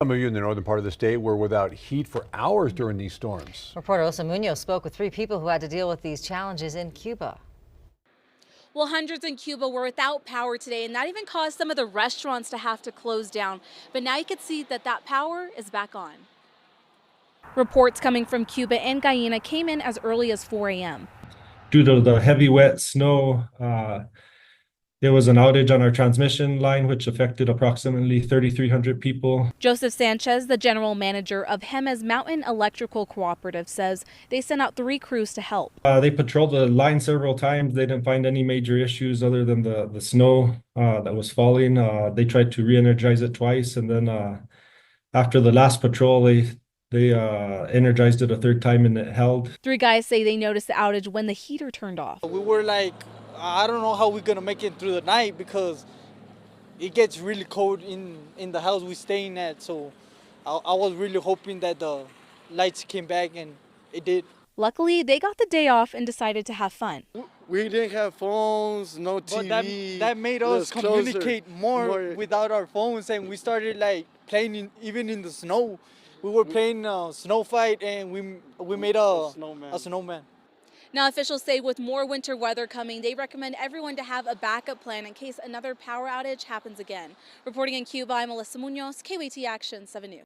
Some of you in the northern part of the state were without heat for hours during these storms. Reporter Osa Munoz spoke with 3 people who had to deal with these challenges in Cuba. Well, hundreds in Cuba were without power today, and that even caused some of the restaurants to have to close down. But now you can see that power is back on. Reports coming from Cuba and Guyana came in as early as 4 a.m. Due to the heavy wet snow, there was an outage on our transmission line, which affected approximately 3,300 people. Joseph Sanchez, the general manager of Jemez Mountain Electrical Cooperative, says they sent out 3 crews to help. They patrolled the line several times. They didn't find any major issues other than the snow that was falling. They tried to re-energize it twice, and then after the last patrol, they energized it a 3rd time and it held. 3 guys say they noticed the outage when the heater turned off. We were like, I don't know how we're gonna make it through the night because it gets really cold in the house we're staying at. So I was really hoping that the lights came back, and it did. Luckily, they got the day off and decided to have fun. We didn't have phones, no TV. But that made us communicate more without our phones, and we started like playing even in the snow. We were playing snow fight, and we made a snowman. Now, officials say with more winter weather coming, they recommend everyone to have a backup plan in case another power outage happens again. Reporting in Cuba, I'm Melissa Munoz, KWT Action 7 News.